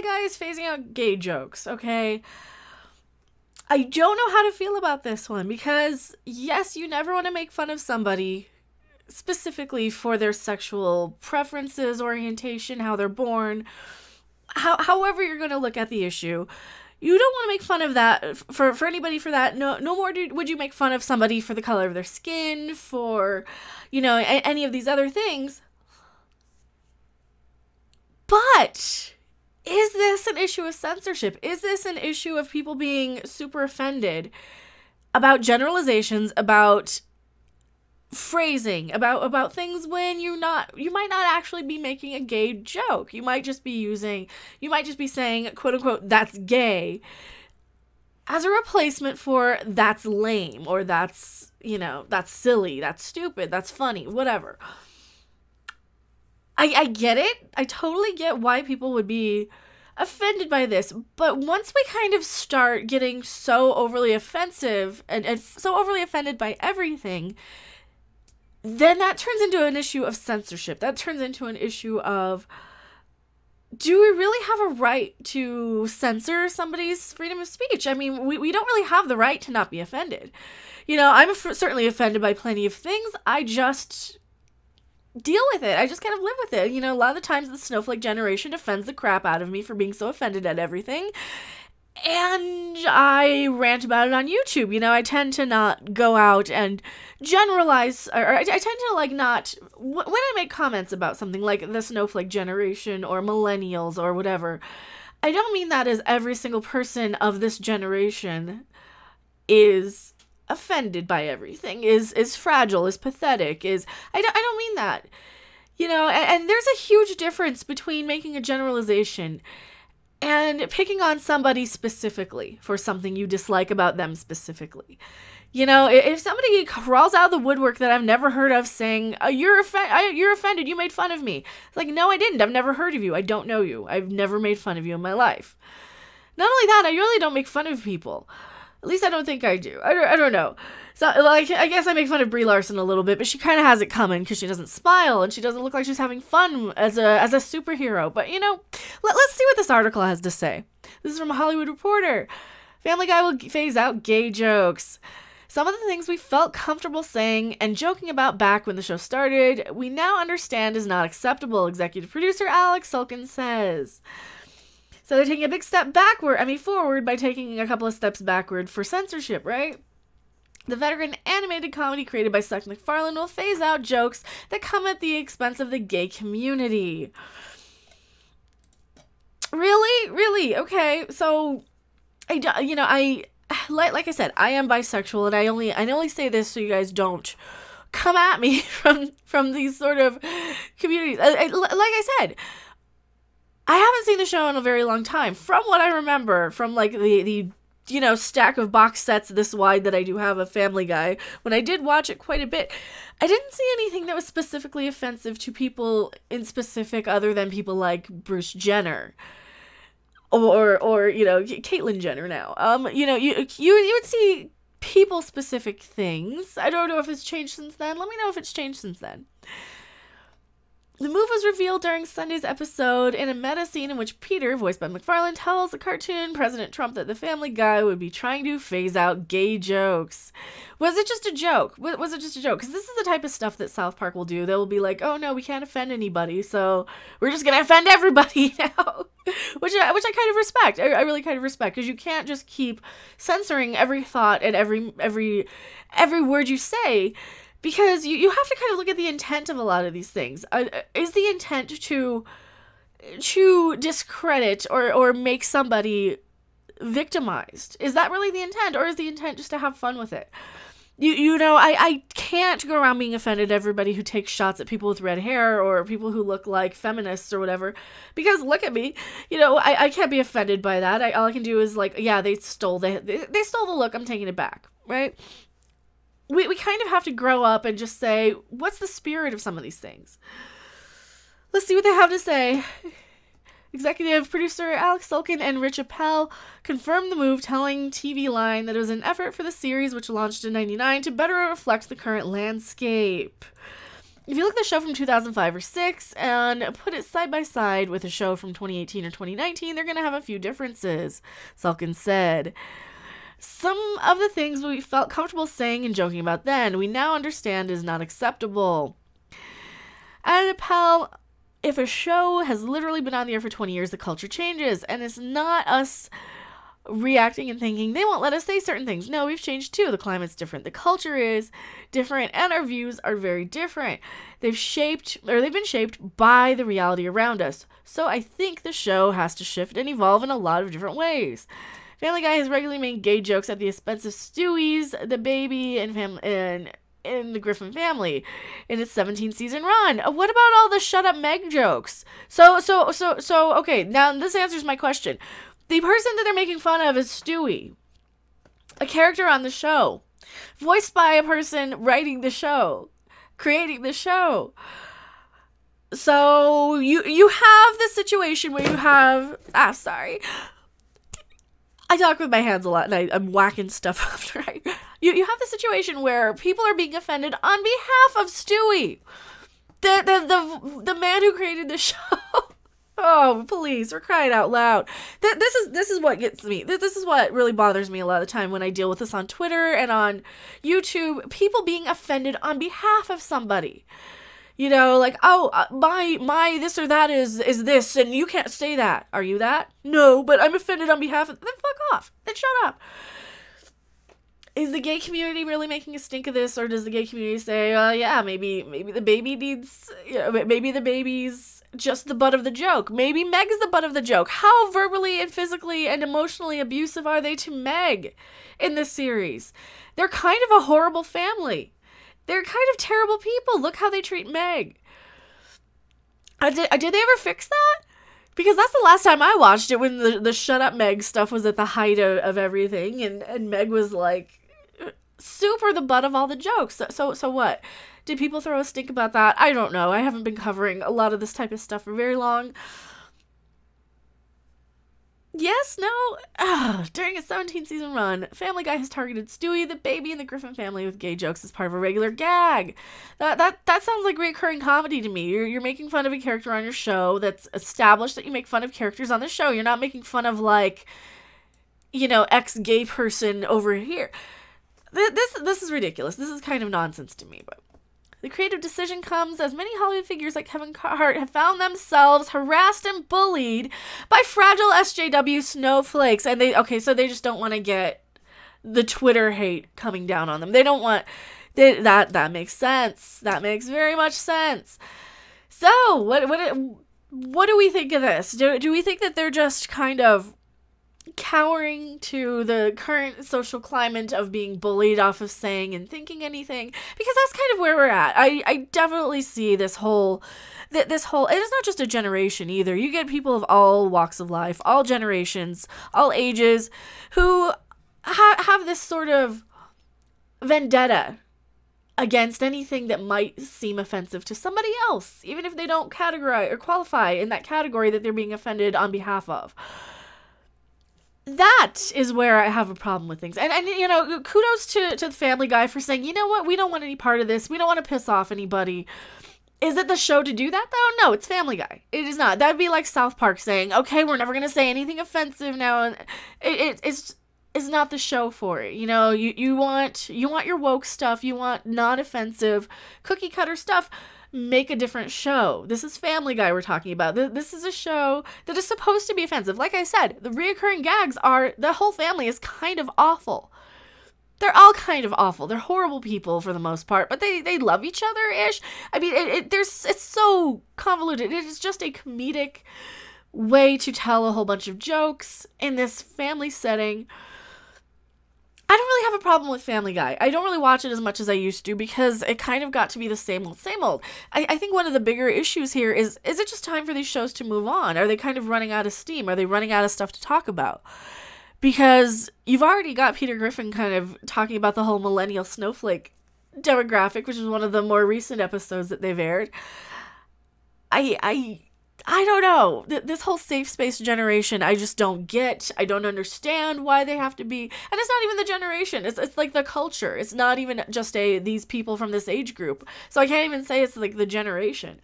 Guy is phasing out gay jokes, okay? I don't know how to feel about this one because, yes, you never want to make fun of somebody specifically for their sexual preferences, orientation, how they're born, however you're going to look at the issue. You don't want to make fun of that for anybody for that. No more would you make fun of somebody for the color of their skin, for, any of these other things. But is this an issue of censorship? Is this an issue of people being super offended about generalizations, about phrasing, about things when you might not actually be making a gay joke. You might just be saying, quote unquote, that's gay, as a replacement for that's lame, or that's silly, that's stupid, that's funny, whatever. I get it. I totally get why people would be offended by this, but once we kind of start getting so overly offensive and so overly offended by everything, then that turns into an issue of censorship. That turns into an issue of, do we really have a right to censor somebody's freedom of speech? I mean, we don't really have the right to not be offended. I'm certainly offended by plenty of things. I just deal with it. I just kind of live with it. A lot of the times the snowflake generation offends the crap out of me for being so offended at everything. And I rant about it on YouTube. I tend to not go out and generalize, or I tend to not, when I make comments about something like the snowflake generation or millennials or whatever, I don't mean that as every single person of this generation is offended by everything, is fragile, is pathetic, I don't mean that. And there's a huge difference between making a generalization and picking on somebody specifically for something you dislike about them specifically. If somebody crawls out of the woodwork that I've never heard of saying, you're offended, you made fun of me. It's like, no, I didn't. I've never heard of you. I don't know you. I've never made fun of you in my life. Not only that, I really don't make fun of people. At least I don't think I do. I don't know. So, I guess I make fun of Brie Larson a little bit, but she kind of has it coming because she doesn't smile and she doesn't look like she's having fun as a superhero. But, let's see what this article has to say. This is from a Hollywood Reporter. Family Guy will phase out gay jokes. Some of the things we felt comfortable saying and joking about back when the show started, we now understand is not acceptable, executive producer Alex Sulkin says. So they're taking a big step forward by taking a couple of steps backward for censorship, right? The veteran animated comedy created by Seth MacFarlane will phase out jokes that come at the expense of the gay community. Really? Really? Okay. So, like I said, I am bisexual, and I only say this so you guys don't come at me from these sort of communities. Like I said, I haven't seen the show in a very long time. From what I remember, from like the stack of box sets this wide that I do have of Family Guy, when I did watch it quite a bit, I didn't see anything that was specifically offensive to people in specific other than people like Bruce Jenner. Or Caitlyn Jenner now. You would see people-specific things. I don't know if it's changed since then. Let me know if it's changed since then. The move was revealed during Sunday's episode in a meta scene in which Peter, voiced by MacFarlane, tells the cartoon President Trump that the Family Guy would be trying to phase out gay jokes. Was it just a joke? Was it just a joke? Because this is the type of stuff that South Park will do. They will be like, oh no, we can't offend anybody, so we're just going to offend everybody now. which I kind of respect. I really kind of respect, because you can't just keep censoring every thought and every word you say. Because you have to kind of look at the intent of a lot of these things. Is the intent to discredit or make somebody victimized? Is that really the intent? Or is the intent just to have fun with it? I can't go around being offended at everybody who takes shots at people with red hair or people who look like feminists or whatever. Because look at me. I can't be offended by that. All I can do is like, yeah, they stole the look. I'm taking it back, right? We kind of have to grow up and just say, what's the spirit of some of these things? Let's see what they have to say. Executive producer Alex Sulkin and Rich Appel confirmed the move, telling TV Line that it was an effort for the series, which launched in '99, to better reflect the current landscape. if you look at the show from 2005 or 6 and put it side by side with a show from 2018 or 2019, they're going to have a few differences, Salkin said. Some of the things we felt comfortable saying and joking about then, we now understand is not acceptable. At Appel, if a show has literally been on the air for 20 years, the culture changes, and it's not us reacting and thinking they won't let us say certain things. No, we've changed too. The climate's different. The culture is different, and our views are very different. They've been shaped by the reality around us. So I think the show has to shift and evolve in a lot of different ways. Family Guy has regularly made gay jokes at the expense of Stewie's, the baby, and in the Griffin family in its 17-season run. What about all the shut up Meg jokes? So okay, now this answers my question. The person that they're making fun of is Stewie, a character on the show, voiced by a person writing the show, creating the show. So you have the situation where you have... sorry. I talk with my hands a lot, and I'm whacking stuff after I... You have the situation where people are being offended on behalf of Stewie, the man who created the show. Oh, please, we're crying out loud. This is what gets me. This is what really bothers me a lot of the time when I deal with this on Twitter and on YouTube. People being offended on behalf of somebody. You know, like, oh, my this or that is this, and you can't say that. Are you that? No, but I'm offended on behalf of... Then fuck off. Then shut up. Is the gay community really making a stink of this, or does the gay community say, yeah, maybe the baby needs... maybe the baby's just the butt of the joke. Maybe Meg's the butt of the joke. How verbally and physically and emotionally abusive are they to Meg in this series? They're kind of a horrible family. They're kind of terrible people. Look how they treat Meg. Did they ever fix that? Because that's the last time I watched it, when the shut up Meg stuff was at the height of everything, and Meg was like super the butt of all the jokes. So what? Did people throw a stink about that? I don't know. I haven't been covering a lot of this type of stuff for very long. Yes, no. During a 17-season run, Family Guy has targeted Stewie, the baby, and the Griffin family with gay jokes as part of a regular gag. That sounds like recurring comedy to me. You're making fun of a character on your show that's established that you make fun of characters on the show. You're not making fun of, like, you know, ex-gay person over here. This is ridiculous. This is kind of nonsense to me, but... The creative decision comes as many Hollywood figures like Kevin Hart have found themselves harassed and bullied by fragile SJW snowflakes. And they just don't want to get the Twitter hate coming down on them. They don't want... That makes sense. That makes very much sense. So, what do we think of this? Do we think that they're just kind of cowering to the current social climate of being bullied off of saying and thinking anything? Because that's kind of where we're at. I definitely see this whole, it is not just a generation either. You get people of all walks of life, all generations, all ages, who have this sort of vendetta against anything that might seem offensive to somebody else, even if they don't categorize or qualify in that category that they're being offended on behalf of. That is where I have a problem with things. And you know, kudos to the Family Guy for saying, you know what, we don't want any part of this. We don't want to piss off anybody. Is it the show to do that, though? No, it's Family Guy. It is not. That'd be like South Park saying, okay, we're never going to say anything offensive now. It's not the show for it. You know, you want your woke stuff. You want non-offensive, cookie-cutter stuff. Make a different show. This is Family Guy we're talking about. This is a show that is supposed to be offensive. Like I said, the reoccurring gags are, the whole family is kind of awful. They're all kind of awful. They're horrible people for the most part, but they love each other-ish. I mean, it's so convoluted. It is just a comedic way to tell a whole bunch of jokes in this family setting. I don't really have a problem with Family Guy. I don't really watch it as much as I used to because it kind of got to be the same old, same old. I think one of the bigger issues here is it just time for these shows to move on? Are they kind of running out of steam? Are they running out of stuff to talk about? Because you've already got Peter Griffin kind of talking about the whole millennial snowflake demographic, which is one of the more recent episodes that they've aired. I I don't know. This whole safe space generation, I just don't get. I don't understand why they have to be. And it's not even the generation. It's like the culture. It's not even just these people from this age group. So I can't even say it's like the generation.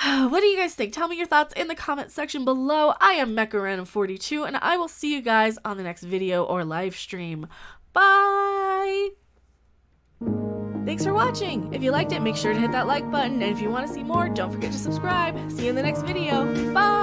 What do you guys think? Tell me your thoughts in the comment section below. I am MechaRandom42, and I will see you guys on the next video or live stream. Bye! Thanks for watching! If you liked it, make sure to hit that like button, and if you want to see more, don't forget to subscribe. See you in the next video. Bye!